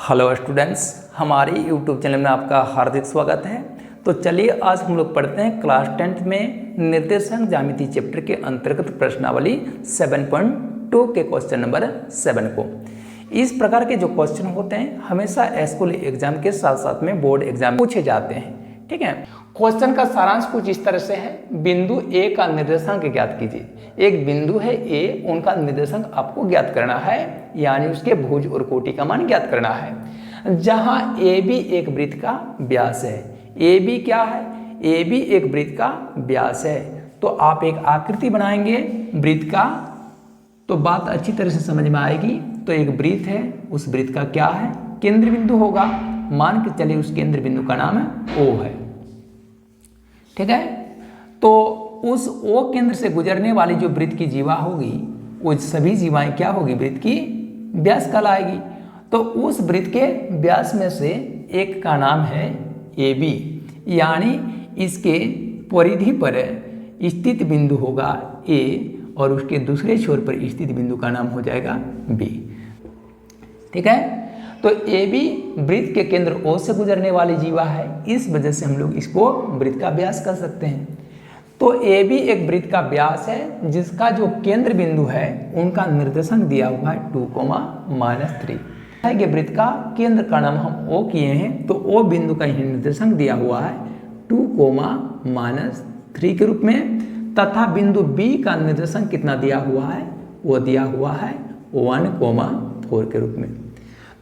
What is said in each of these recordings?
Hello students, हमारे YouTube channel में आपका हार्दिक स्वागत है। तो चलिए आज हम लोग पढ़ते हैं क्लास 10th में निर्देशांक ज्यामिति चैप्टर के अंतर्गत प्रश्नावली 7.2 के क्वेश्चन नंबर 7 को। इस प्रकार के जो क्वेश्चन होते हैं हमेशा स्कूल एग्जाम के साथ साथ में बोर्ड एग्जाम पूछे जाते हैं। ठीक है, क्वेश्चन का सारांश कुछ इस तरह से है। बिंदु ए का निर्देशांक ज्ञात कीजिए। एक बिंदु है ए, उनका निर्देशांक आपको ज्ञात करना है, यानी उसके भुज और कोटि का मान ज्ञात करना है। जहां ए बी एक वृत्त का व्यास है। ए बी क्या है? ए बी एक वृत्त का व्यास है। तो आप एक आकृति बनाएंगे वृत्त का, तो बात अच्छी तरह से समझ में आएगी। तो एक वृत्त है, उस वृत्त का क्या है? केंद्र बिंदु होगा। मान के चलिए उस केंद्र बिंदु का नाम है ओ है। ठीक है, तो उस ओ केंद्र से गुजरने वाली जो वृत्त की जीवा होगी, वो सभी जीवाएं क्या होगी? वृत्त की व्यास कहलाएगी। तो उस वृत्त के व्यास में से एक का नाम है ए बी, यानी इसके परिधि पर स्थित बिंदु होगा ए और उसके दूसरे छोर पर स्थित बिंदु का नाम हो जाएगा बी। ठीक है, तो ए बी वृत्त के केंद्र ओ से गुजरने वाली जीवा है, इस वजह से हम लोग इसको वृत्त का व्यास कर सकते हैं। तो ए बी एक वृत्त का व्यास है जिसका जो केंद्र बिंदु है उनका निर्देशांक दिया हुआ है 2,-3। ये वृत्त का केंद्र का नाम हम ओ किए हैं, तो ओ बिंदु का ही निर्देशांक दिया हुआ है 2,-3 के रूप में, तथा बिंदु बी का निर्देशांक कितना दिया हुआ है? वो दिया हुआ है 1,4 के रूप में।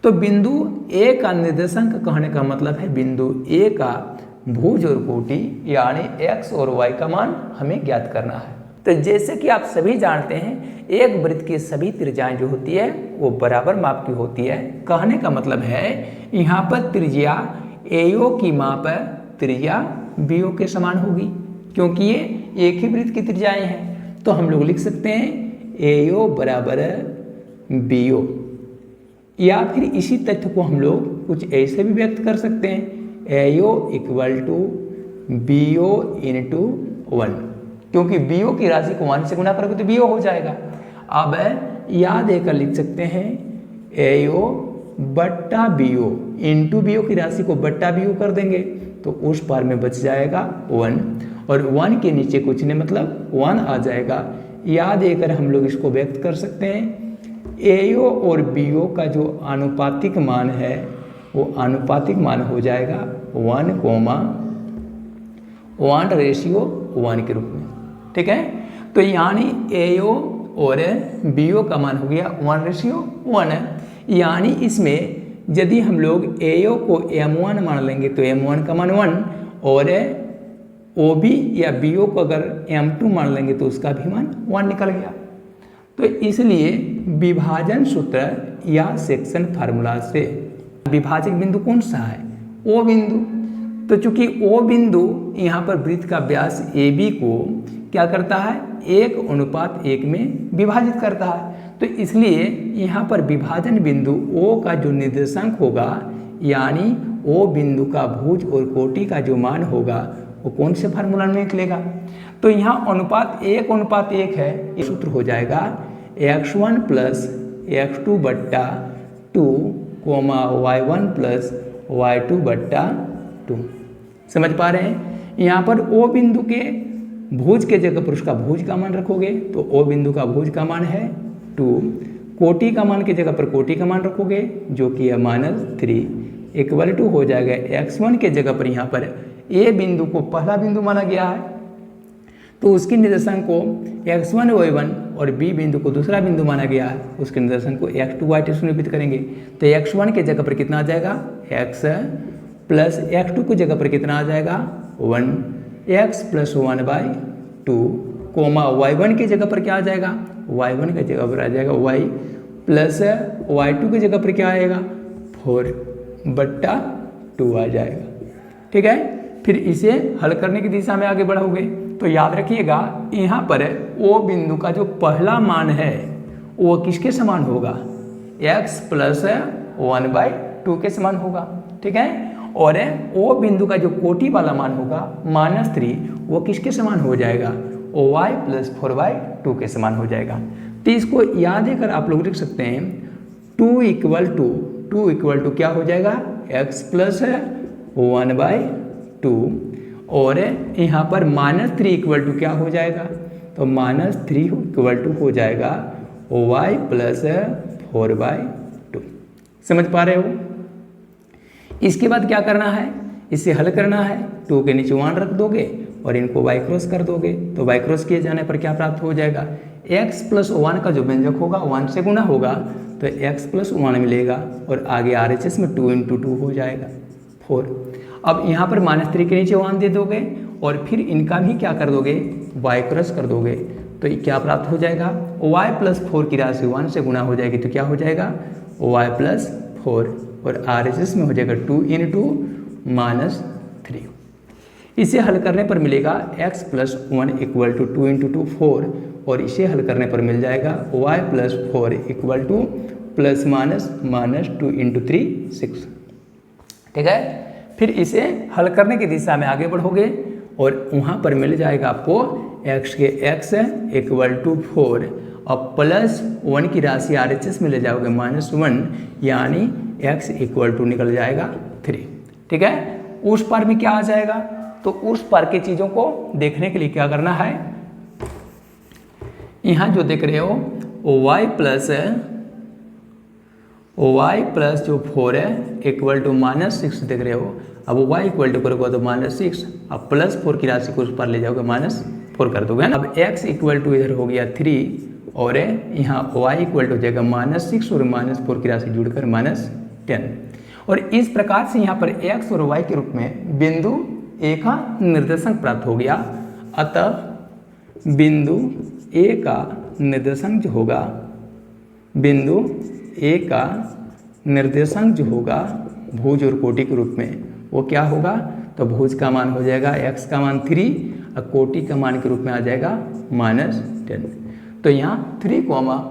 तो बिंदु ए का निर्देशांक कहने का मतलब है बिंदु ए का भुज और कोटि यानी x और y का मान हमें ज्ञात करना है। तो जैसे कि आप सभी जानते हैं, एक वृत्त की सभी त्रिज्याएं जो होती है वो बराबर माप की होती है। कहने का मतलब है यहाँ पर त्रिज्या एओ की माप त्रिज्या बीओ के समान होगी, क्योंकि ये एक ही वृत्त की त्रिज्याएं हैं। तो हम लोग लिख सकते हैं एओ बराबर बीओ, या फिर इसी तथ्य को हम लोग कुछ ऐसे भी व्यक्त कर सकते हैं, एओ इक्वल टू बीओ इंटू 1, क्योंकि बीओ की राशि को 1 से गुना करोगे तो बीओ हो जाएगा। अब याद देकर लिख सकते हैं एओ बट्टा बीओ इंटू बीओ की राशि को बट्टा बीओ कर देंगे तो उस पार में बच जाएगा 1, और 1 के नीचे कुछ नहीं मतलब 1 आ जाएगा। याद देकर हम लोग इसको व्यक्त कर सकते हैं एओ और बीओ का जो आनुपातिक मान है वो आनुपातिक मान हो जाएगा 1,1:1 के रूप में। ठीक है, तो यानी एओ और बीओ का मान हो गया 1:1, यानी इसमें यदि हम लोग एओ को m1 मान लेंगे तो m1 का मान 1, और ओबी या बीओ को अगर m2 मान लेंगे तो उसका भी मान 1 निकल गया। तो इसलिए विभाजन सूत्र या सेक्शन फार्मूला से विभाजक बिंदु कौन सा है? ओ बिंदु। तो चूंकि ओ बिंदु यहाँ पर वृत्त का व्यास ए बी को क्या करता है? 1:1 में विभाजित करता है। तो इसलिए यहाँ पर विभाजन बिंदु ओ का जो निर्देशांक होगा, यानी ओ बिंदु का भुज और कोटि का जो मान होगा वो कौन से फार्मूला में निकलेगा? तो यहाँ अनुपात 1:1 है। ये सूत्र हो जाएगा x1 + x2 बट्टा 2, y1 + y2 बट्टा 2। समझ पा रहे हैं? यहाँ पर ओ बिंदु के भुज के जगह पर उसका भुज का मान रखोगे तो ओ बिंदु का भुज का मान है 2, कोटि का मान की जगह पर कोटि का मान रखोगे जो कि है -3, इक्वल टू हो जाएगा x1 के जगह पर यहाँ पर ए बिंदु को पहला बिंदु माना गया है तो उसके निर्देशांक को x1 y1 और बी बिंदु को दूसरा बिंदु माना गया है, उसके निर्देशांक को x2 y2 से निरूपित करेंगे। तो x1 के जगह पर कितना आ जाएगा? x प्लस x2 की जगह पर कितना आ जाएगा? 1, x + 1/2, y1 की जगह पर क्या आ जाएगा? y1 की जगह पर आ जाएगा y प्लस y2 की जगह पर क्या आएगा? 4/2 आ जाएगा। ठीक है, फिर इसे हल करने की दिशा में आगे बढ़ोगे तो याद रखिएगा यहाँ पर ओ बिंदु का जो पहला मान है वो किसके समान होगा? x + 1/2 के समान होगा। ठीक है, और ओ बिंदु का जो कोटि वाला मान होगा -3, वो किसके समान हो जाएगा? y + 4/2 के समान हो जाएगा। तो इसको याद देकर आप लोग लिख सकते हैं 2 = 2 इक्वल टू क्या हो जाएगा, x प्लस 1/2 और यहाँ पर -3 इक्वल टू क्या हो जाएगा, तो -3 इक्वल टू हो जाएगा y प्लस 4/2। समझ पा रहे हो। इसके बाद क्या करना है, इसे हल करना है। 2 के नीचे 1 रख दोगे और इनको y क्रॉस कर दोगे, तो y क्रॉस किए जाने पर क्या प्राप्त हो जाएगा, x प्लस 1 का जो व्यंजक होगा 1 से गुना होगा तो x प्लस 1 मिलेगा और आगे RHS में 2 × 2 हो जाएगा 4। अब यहाँ पर -3 के नीचे 1 दे दोगे और फिर इनका भी क्या कर दोगे, y क्रॉस कर दोगे, तो क्या प्राप्त हो जाएगा, y प्लस 4 की राशि 1 से गुना हो जाएगी तो क्या हो जाएगा, y प्लस 4 और RHS में हो जाएगा 2 × -3। इसे हल करने पर मिलेगा x प्लस 1 इक्वल टू 2 × 2 4 और इसे हल करने पर मिल जाएगा y plus 4 equal two plus minus -2 × 3 6। ठीक है, फिर इसे हल करने की दिशा में आगे बढ़ोगे और वहाँ पर मिल जाएगा आपको x के x इक्वल टू 4 और प्लस 1 की राशि RHS में ले जाओगे -1 यानी x इक्वल टू निकल जाएगा 3। ठीक है, उस पार में क्या आ जाएगा, तो उस पार की चीज़ों को देखने के लिए क्या करना है, यहाँ जो देख रहे हो y प्लस जो 4 है इक्वल टू -6 देख रहे हो। अब y इक्वल टू करोगे तो -6, अब प्लस 4 की राशि को उस पर ले जाओगे -4 कर दोगे। अब x इक्वल टू इधर हो गया 3 और यहाँ y इक्वल टू हो जाएगा -6 और -4 की राशि जुड़कर -10। और इस प्रकार से यहाँ पर x और y के रूप में बिंदु A का निर्देशांक प्राप्त हो गया। अतः बिंदु A का निर्देशांक जो होगा, बिंदु A का निर्देशांक जो होगा भुज और कोटि के रूप में वो क्या होगा, तो भुज का मान हो जाएगा x का मान 3 और कोटि का मान के रूप में आ जाएगा -10। तो यहाँ 3,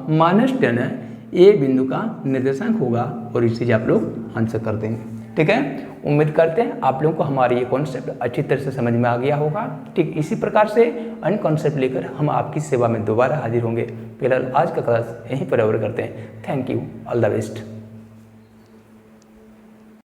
-10 A बिंदु का निर्देशांक होगा और इस चीज़ आप लोग आंसर कर देंगे। ठीक है, उम्मीद करते हैं आप लोगों को हमारी ये कॉन्सेप्ट अच्छी तरह से समझ में आ गया होगा। ठीक इसी प्रकार से अन्य कॉन्सेप्ट लेकर हम आपकी सेवा में दोबारा हाजिर होंगे। फिलहाल आज का क्लास यहीं पर ओवर करते हैं। Thank you, all the best.